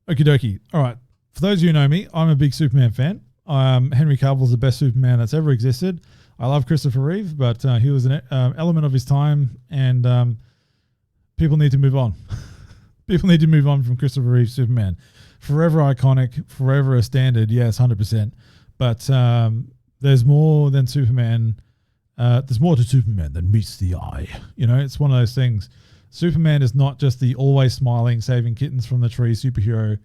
Okie dokie. All right. For those of you who know me, I'm a big Superman fan. Henry Cavill's the best Superman that's ever existed. I love Christopher Reeve, but he was an element of his time, and people need to move on. People need to move on from Christopher Reeve's Superman. Forever iconic, forever a standard, yes, 100%. But there's more than Superman. There's more to Superman than meets the eye. You know, it's one of those things. Superman is not just the always smiling, saving kittens from the tree superhero,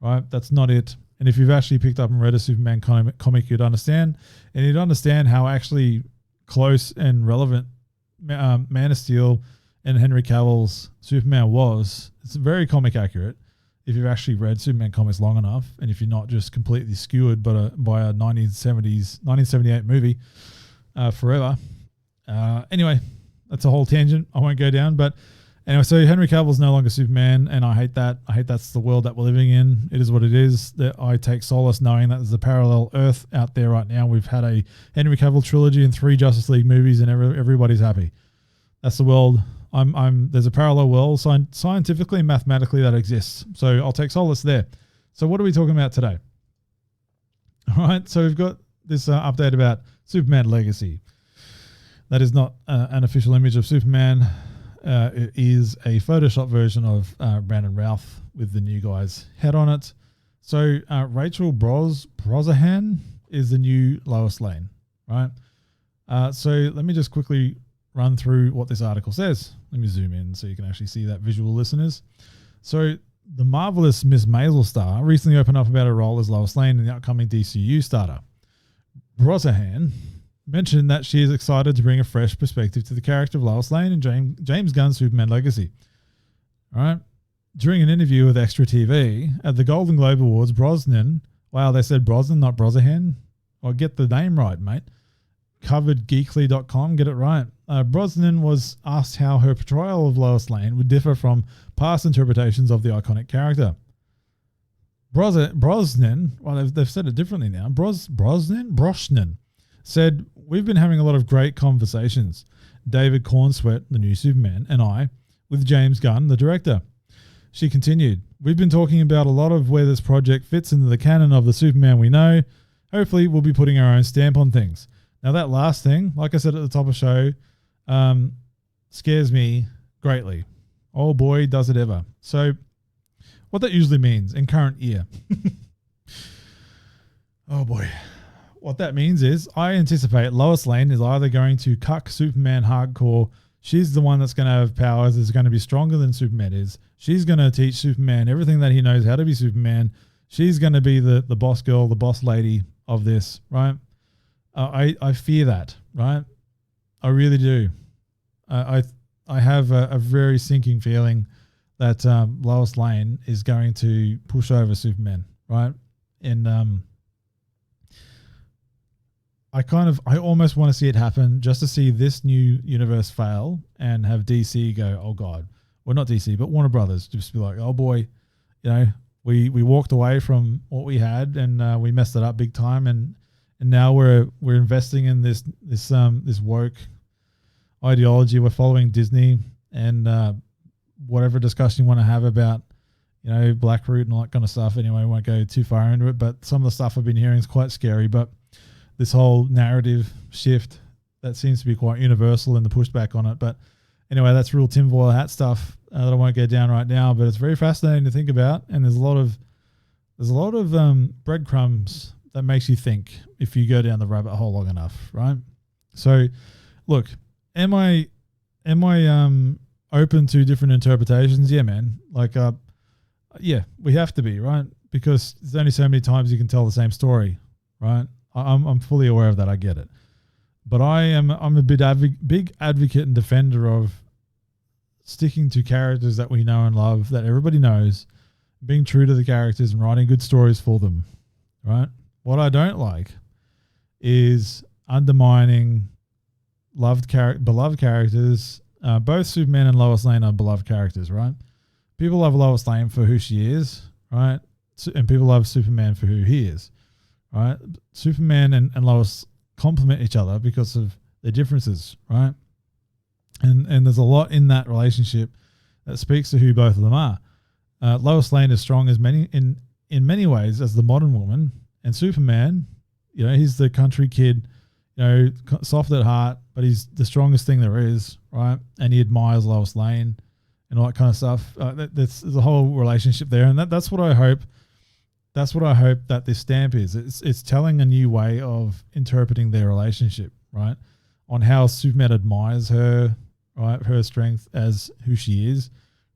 right? That's not it. And if you've actually picked up and read a Superman comic, you'd understand. And you'd understand how actually close and relevant Man of Steel and Henry Cavill's Superman was. It's very comic accurate if you've actually read Superman comics long enough, and if you're not just completely skewered by a 1978 movie forever. Anyway, that's a whole tangent I won't go down, but anyway, so Henry Cavill's no longer Superman, and I hate that. I hate that's the world that we're living in. It is what it is. That I take solace knowing that there's a parallel Earth out there right now. We've had a Henry Cavill trilogy and 3 Justice League movies, and everybody's happy. That's the world. There's a parallel world scientifically and mathematically that exists. So I'll take solace there. So what are we talking about today? All right, so we've got this update about Superman Legacy. That is not an official image of Superman. It is a Photoshop version of Brandon Routh with the new guy's head on it. So Rachel Brosnahan is the new Lois Lane, right? So let me just quickly run through what this article says. Let me zoom in so you can actually see that visual, listeners. So the marvelous Miss Maisel star recently opened up about her role as Lois Lane in the upcoming DCU starter. Brosnahan mentioned that she is excited to bring a fresh perspective to the character of Lois Lane in James Gunn's Superman Legacy. All right. During an interview with Extra TV at the Golden Globe Awards, Brosnan, wow, they said Brosnan, not Brosnahan. I'll get the name right, mate. Covered geekly.com, get it right. Brosnan was asked how her portrayal of Lois Lane would differ from past interpretations of the iconic character. Brosnan, well, they've said it differently now. Brosnan said, "We've been having a lot of great conversations, David Cornsweet, the new Superman, and I, with James Gunn, the director." She continued, "We've been talking about a lot of where this project fits into the canon of the Superman we know. Hopefully we'll be putting our own stamp on things." Now that last thing, like I said at the top of the show, scares me greatly. Oh boy, does it ever. So what that usually means in current year. Oh boy. What that means is I anticipate Lois Lane is either going to cuck Superman hardcore. She's the one that's going to have powers, is going to be stronger than Superman is. She's going to teach Superman everything that he knows how to be Superman. She's going to be the boss girl, the boss lady of this, right? I fear that, right? I really do. I have a very sinking feeling that Lois Lane is going to push over Superman, right? And I almost want to see it happen just to see this new universe fail and have DC go, oh God, well not DC, but Warner Brothers just be like, oh boy, you know, we walked away from what we had and we messed it up big time, and now we're investing in this woke ideology. We're following Disney and whatever discussion you want to have about, you know, Blackroot and all that kind of stuff. Anyway, I won't go too far into it, but some of the stuff I've been hearing is quite scary. But this whole narrative shift that seems to be quite universal in the pushback on it. But anyway, that's real tinfoil hat stuff that I won't get down right now. But it's very fascinating to think about, and there's a lot of breadcrumbs that makes you think if you go down the rabbit hole long enough, right? So, look, am I open to different interpretations? Yeah, man. Like, yeah, we have to be, right? Because there's only so many times you can tell the same story, right? I'm fully aware of that. I get it, but I'm a big advocate and defender of sticking to characters that we know and love, that everybody knows, being true to the characters and writing good stories for them, right? What I don't like is undermining beloved characters. Both Superman and Lois Lane are beloved characters, right? People love Lois Lane for who she is, right? And people love Superman for who he is, right? Superman and Lois complement each other because of their differences, right? And there's a lot in that relationship that speaks to who both of them are. Lois Lane is strong as in many ways as the modern woman, and Superman, he's the country kid, soft at heart, but he's the strongest thing there is, right? And he admires Lois Lane and all that kind of stuff. There's a whole relationship there, and that's what I hope. That's what I hope that this stamp is. It's telling a new way of interpreting their relationship, right? On how Superman admires her, right? Her strength as who she is,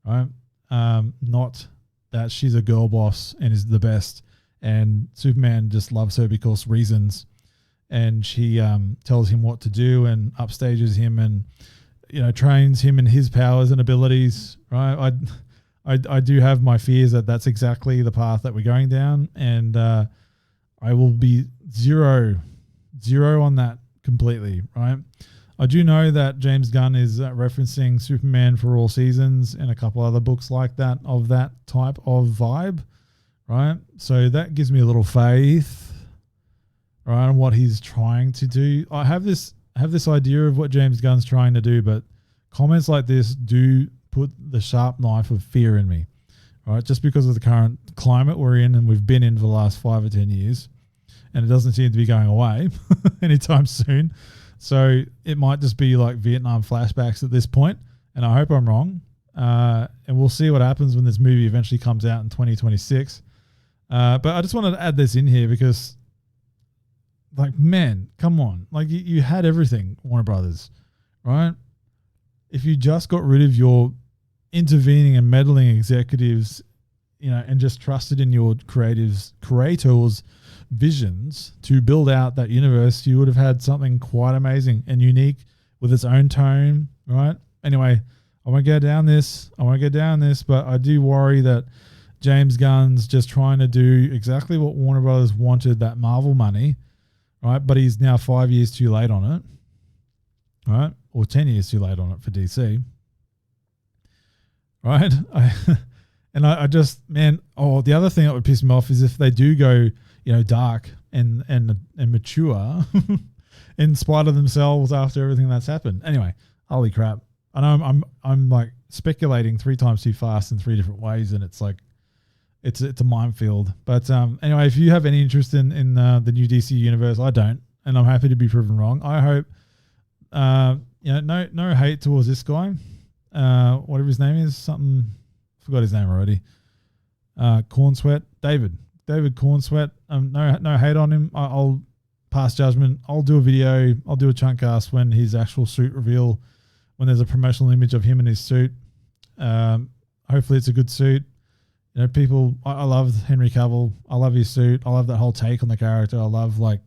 right? Not that she's a girl boss and is the best, and Superman just loves her because reasons, and she tells him what to do and upstages him and trains him in his powers and abilities, right? I do have my fears that that's exactly the path that we're going down, and I will be zero on that completely, right? I do know that James Gunn is referencing Superman for All Seasons and a couple other books like that, of that type of vibe, right? So that gives me a little faith, right, on what he's trying to do. I have this idea of what James Gunn's trying to do, but comments like this do put the sharp knife of fear in me, right? Just because of the current climate we're in and we've been in for the last 5 or 10 years, and it doesn't seem to be going away anytime soon. So it might just be like Vietnam flashbacks at this point, and I hope I'm wrong. And we'll see what happens when this movie eventually comes out in 2026. But I just wanted to add this in here because, like, man, come on. Like, you had everything, Warner Brothers, right? If you just got rid of your intervening and meddling executives, and just trusted in your creators' visions to build out that universe, you would have had something quite amazing and unique with its own tone, right? Anyway, I won't go down this, but I do worry that James Gunn's just trying to do exactly what Warner Brothers wanted, that Marvel money, right? But he's now 5 years too late on it, right? Or 10 years too late on it for DC, right? I just, man, the other thing that would piss me off is if they do go, dark and mature in spite of themselves after everything that's happened. Anyway, holy crap. I know I'm like speculating 3 times too fast in 3 different ways, and it's like, it's a minefield. But anyway, if you have any interest in the new DC universe, I don't, and I'm happy to be proven wrong. I hope, no hate towards this guy, whatever his name is, forgot his name already. Cornsweat, David Cornsweat. No hate on him. I'll pass judgment. I'll do a video. I'll do a chunk cast when his actual suit reveal, when there's a promotional image of him in his suit. Hopefully it's a good suit. People, I love Henry Cavill. I love his suit. I love that whole take on the character. I love, like,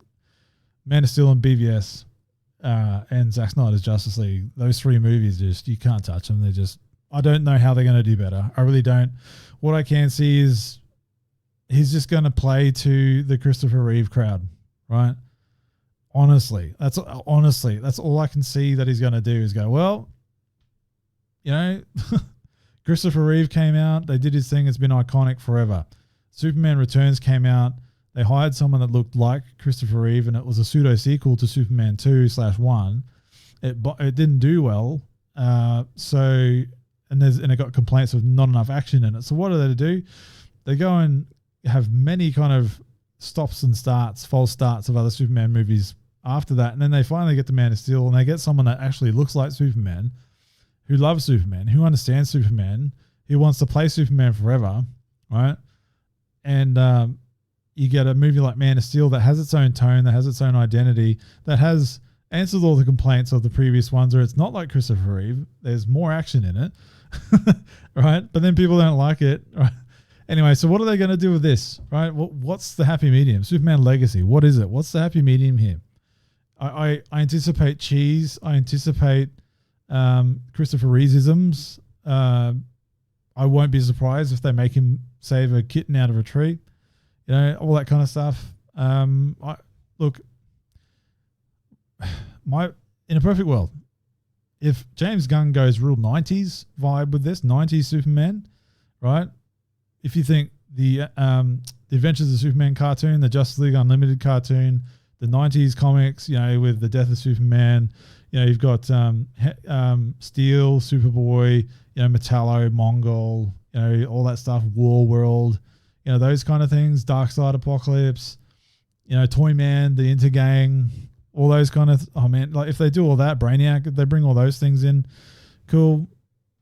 Man of Steel and BVS and Zack Snyder's Justice League. Those 3 movies, just, you can't touch them. They're just, I don't know how they're going to do better. I really don't. What I can see is he's just going to play to the Christopher Reeve crowd, right? Honestly, that's all I can see that he's going to do is go, well, Christopher Reeve came out. They did his thing. It's been iconic forever. Superman Returns came out. They hired someone that looked like Christopher Reeve, and it was a pseudo sequel to Superman 2/1. It didn't do well. And it got complaints of not enough action in it. So what do they do? They go and have many kind of stops and starts, false starts of other Superman movies after that. And then they finally get to Man of Steel, and they get someone that actually looks like Superman, who loves Superman, who understands Superman, who wants to play Superman forever, right? And you get a movie like Man of Steel that has its own tone, that has its own identity, that has answered all the complaints of the previous ones, where it's not like Christopher Reeve. There's more action in it, right? But then people don't like it, right? Anyway, so what are they going to do with this, right? What's the happy medium? Superman Legacy, what is it? What's the happy medium here? I anticipate cheese. I anticipate Christopher Reeveisms. I won't be surprised if they make him save a kitten out of a tree, all that kind of stuff. Look, in a perfect world, if James Gunn goes real 90s vibe with this, 90s Superman, right? If you think the Adventures of Superman cartoon, the Justice League Unlimited cartoon, the 90s comics, with the death of Superman, you've got Steel, Superboy, Metallo, Mongol, you know, all that stuff, War World, you know, those kind of things, Dark Side Apocalypse, you know, Toyman, the Intergang, all those kind of, oh man, like if they do all that, Brainiac, if they bring all those things in, cool,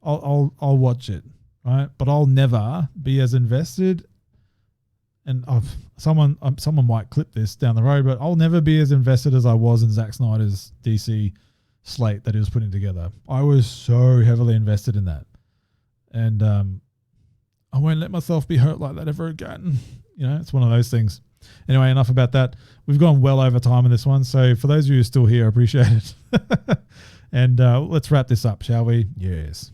I'll watch it, right? But I'll never be as invested, and someone might clip this down the road, but I'll never be as invested as I was in Zack Snyder's DC slate that he was putting together. I was so heavily invested in that, and I won't let myself be hurt like that ever again. You know, it's one of those things. Anyway, enough about that. We've gone well over time in this one, so for those of you who are still here, I appreciate it. And let's wrap this up, shall we? Yes.